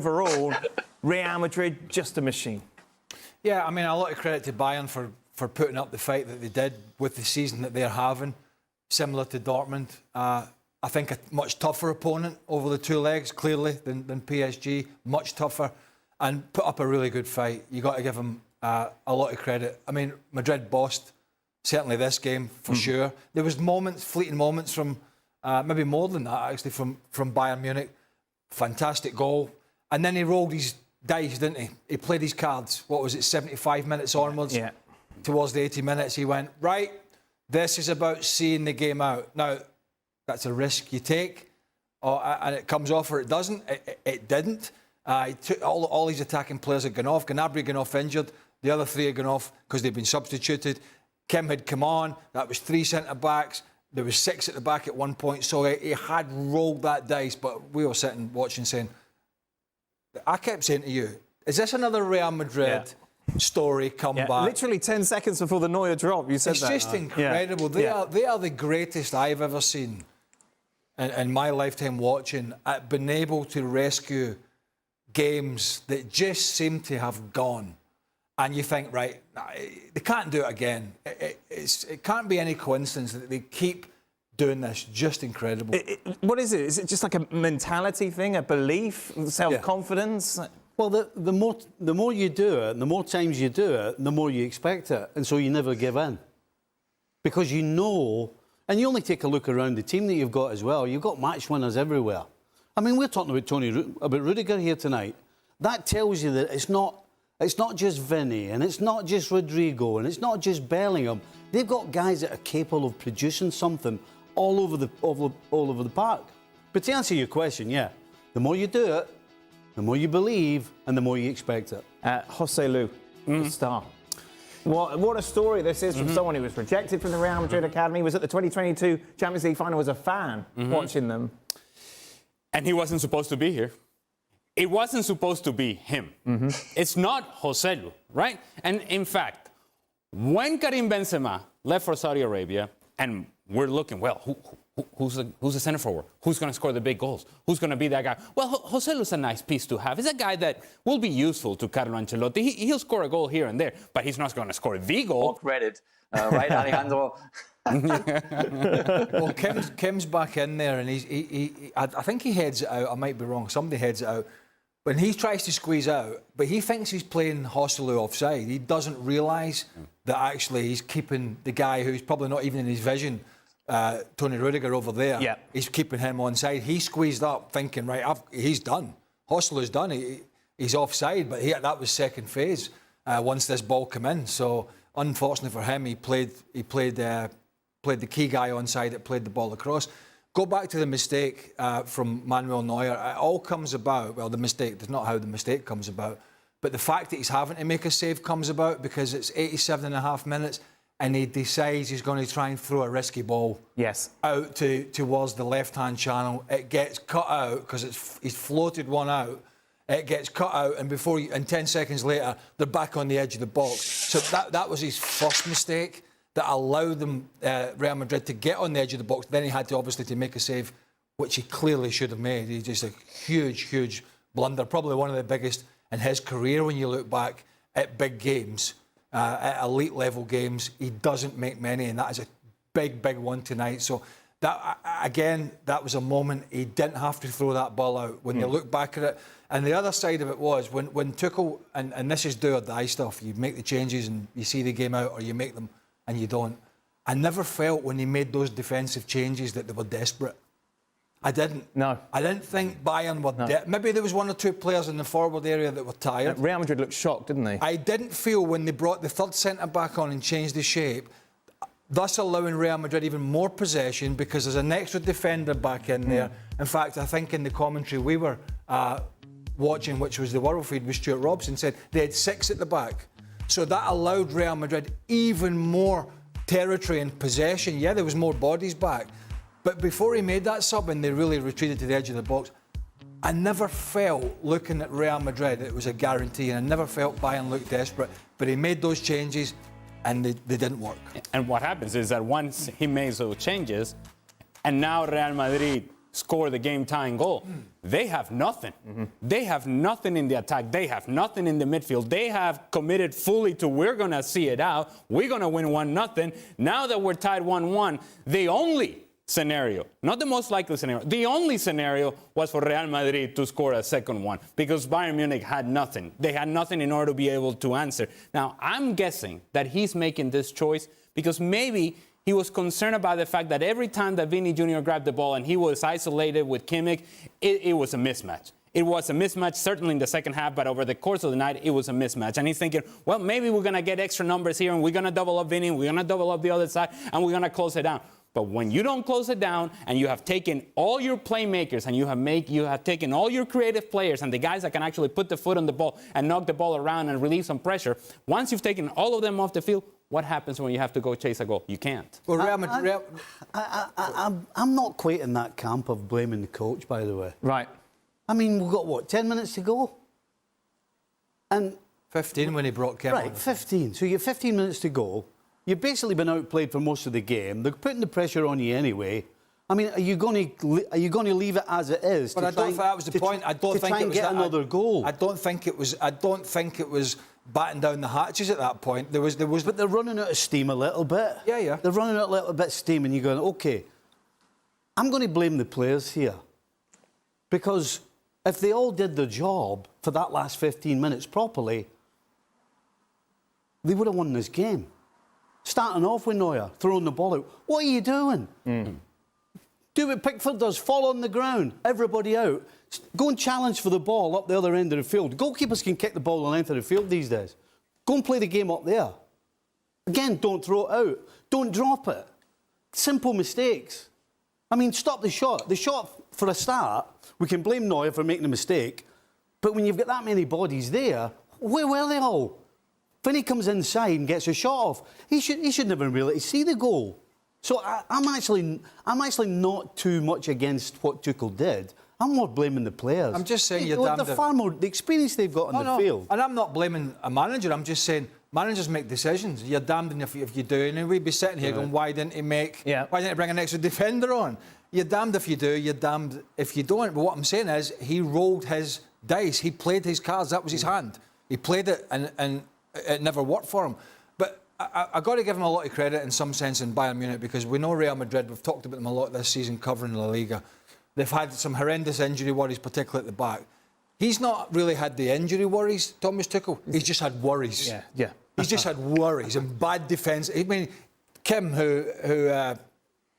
Overall, Real Madrid, just a machine. Yeah, I mean, a lot of credit to Bayern for putting up the fight that they did with the season that they're having, similar to Dortmund. I think a much tougher opponent over the two legs, clearly, than PSG, much tougher, and put up a really good fight. You got to give them a lot of credit. I mean, Madrid bossed certainly this game for sure. There was moments, fleeting moments from maybe more than that actually from Bayern Munich. Fantastic goal, and then he rolled his dice, didn't he? He played his cards. What was it, 75 minutes onwards? Yeah. Towards the 80 minutes, he went, right, this is about seeing the game out. Now, that's a risk you take, and it comes off or it doesn't. It didn't. He took all his attacking players had gone off. Gnabry gone off injured. The other three had gone off because they'd been substituted. Kim had come on. That was 3 centre-backs. There was 6 at the back at one point. So he had rolled that dice, but we were sitting watching saying, I kept saying to you, is this another Real Madrid story come back? Literally 10 seconds before the Neuer drop, you said it's just incredible. They are the greatest I've ever seen in my lifetime watching at being able to rescue games that just seem to have gone. And you think, right, they can't do it again. It can't be any coincidence that they keep doing this. Just incredible. What is it? Is it just like a mentality thing, a belief, self-confidence? Yeah. Well, the more you do it, and the more times you do it, the more you expect it. And so you never give in. Because you know, and you only take a look around the team that you've got as well, you've got match winners everywhere. I mean, we're talking about Rudiger here tonight. That tells you that it's not just Vinny, and it's not just Rodrigo, and it's not just Bellingham. They've got guys that are capable of producing something all over the park. But to answer your question, the more you do it, the more you believe, and the more you expect it. Jose Lu, the star. What a story this is from someone who was rejected from the Real Madrid Academy, was at the 2022 Champions League final as a fan watching them. And he wasn't supposed to be here. It wasn't supposed to be him. It's not Joselu, right? And in fact, when Karim Benzema left for Saudi Arabia, and we're looking, well, who's the center forward? Who's going to score the big goals? Who's going to be that guy? Well, Joselu's a nice piece to have. He's a guy that will be useful to Carlo Ancelotti. He'll score a goal here and there, but he's not going to score the goal. All credit, right, Alejandro? Well, Kim's back in there, and I think he heads it out. I might be wrong. Somebody heads it out. When he tries to squeeze out, but he thinks he's playing Joselu offside. He doesn't realise that actually he's keeping the guy who's probably not even in his vision, Tony Rudiger over there. Yeah. He's keeping him onside. He squeezed up thinking, right, he's done. Joselu's done. He's offside, but that was second phase once this ball came in. So unfortunately for him, he played the key guy onside that played the ball across. Go back to the mistake from Manuel Neuer. It all comes about, well, the mistake, that's not how the mistake comes about, but the fact that he's having to make a save comes about because it's 87.5 minutes and he decides he's going to try and throw a risky ball out towards the left-hand channel. It gets cut out because he's floated one out. It gets cut out and 10 seconds later, they're back on the edge of the box. So that was his first mistake that allowed them, Real Madrid, to get on the edge of the box. Then he had to obviously make a save, which he clearly should have made. He's just a huge blunder, probably one of the biggest in his career when you look back at big games, at elite level games. He doesn't make many, and that is a big one tonight. So that, again, that was a moment he didn't have to throw that ball out when you look back at it. And the other side of it was when Tuchel, and this is do or die stuff, you make the changes and you see the game out, or you make them and you don't. I never felt when he made those defensive changes that they were desperate. I didn't. No. I didn't think Bayern were maybe there was 1 or 2 players in the forward area that were tired. Real Madrid looked shocked, didn't they? I didn't feel when they brought the third centre-back on and changed the shape, thus allowing Real Madrid even more possession because there's an extra defender back in there. In fact, I think in the commentary we were watching, which was the World Feed with Stuart Robson, said they had 6 at the back. So that allowed Real Madrid even more territory and possession. Yeah, there was more bodies back. But before he made that sub and they really retreated to the edge of the box, I never felt, looking at Real Madrid, that it was a guarantee, and I never felt Bayern looked desperate. But he made those changes and they didn't work. And what happens is that once he makes those changes, and now Real Madrid score the game-tying goal. They have nothing. They have nothing in the attack. They have nothing in the midfield. They have committed fully to we're going to see it out. We're going to win 1-0. Now that we're tied 1-1, the only scenario, not the most likely scenario, the only scenario was for Real Madrid to score a second one because Bayern Munich had nothing. They had nothing in order to be able to answer. Now, I'm guessing that he's making this choice because maybe he was concerned about the fact that every time that Vini Jr. grabbed the ball and he was isolated with Kimmich, it was a mismatch. It was a mismatch, certainly in the second half, but over the course of the night, it was a mismatch. And he's thinking, well, maybe we're going to get extra numbers here, and we're going to double up Vini, we're going to double up the other side, and we're going to close it down. But when you don't close it down and you have taken all your playmakers and you have taken all your creative players and the guys that can actually put the foot on the ball and knock the ball around and relieve some pressure, once you've taken all of them off the field, what happens when you have to go chase a goal? You can't. Well, Real Madrid, I'm not quite in that camp of blaming the coach, by the way. Right. I mean, we've got, what, 10 minutes to go? And 15 when he brought Kim on. right, 15. So you have 15 minutes to go. You've basically been outplayed for most of the game. They're putting the pressure on you anyway. I mean, are you going to leave it as it is? But I don't think that was the point. I don't think it was get another goal. I don't think it was batting down the hatches at that point. There was. But they're running out of steam a little bit. Yeah. They're running out a little bit of steam, and you're going, okay, I'm going to blame the players here. Because if they all did their job for that last 15 minutes properly, they would have won this game. Starting off with Neuer, throwing the ball out. What are you doing? Do what Pickford does, fall on the ground, everybody out. Go and challenge for the ball up the other end of the field. Goalkeepers can kick the ball the length of the field these days. Go and play the game up there. Again, don't throw it out. Don't drop it. Simple mistakes. I mean, stop the shot. The shot, for a start, we can blame Neuer for making a mistake, but when you've got that many bodies there, where were they all? When he comes inside and gets a shot off, he should never really see the goal. So I'm actually not too much against what Tuchel did. I'm more blaming the players. I'm just saying they're far more the experience they've got on the field. And I'm not blaming a manager. I'm just saying managers make decisions. You're damned if you do. And we'd be sitting here going, why didn't he bring an extra defender on? You're damned if you do. You're damned if you don't. But what I'm saying is he rolled his dice. He played his cards. That was his hand. He played it and it never worked for him. But I've got to give him a lot of credit in some sense in Bayern Munich because we know Real Madrid, we've talked about them a lot this season covering La Liga. They've had some horrendous injury worries, particularly at the back. He's not really had the injury worries, Thomas Tuchel. He's just had worries. Yeah. He's just had worries and bad defence. I mean, Kim, who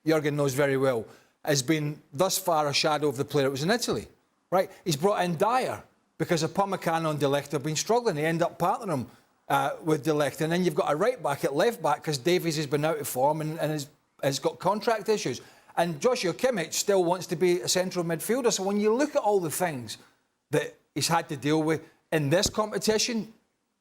Jurgen knows very well, has been thus far a shadow of the player it was in Italy. Right? He's brought in Dyer because Upamecano and De Ligt have been struggling. They end up partnering him with De Ligt. And then you've got a right-back at left-back because Davies has been out of form and has got contract issues. And Joshua Kimmich still wants to be a central midfielder. So when you look at all the things that he's had to deal with in this competition,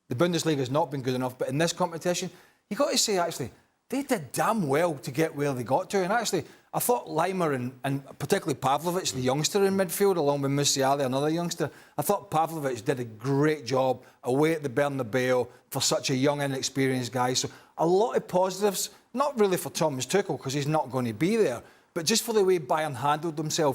the Bundesliga has not been good enough, but in this competition, you've got to say, actually, they did damn well to get where they got to. And actually, I thought Leimer and particularly Pavlovic, the youngster in midfield, along with Musiala, another youngster, I thought Pavlovic did a great job away at the Bernabeu for such a young, inexperienced guy. So a lot of positives, not really for Thomas Tuchel, because he's not going to be there, but just for the way Bayern handled themselves.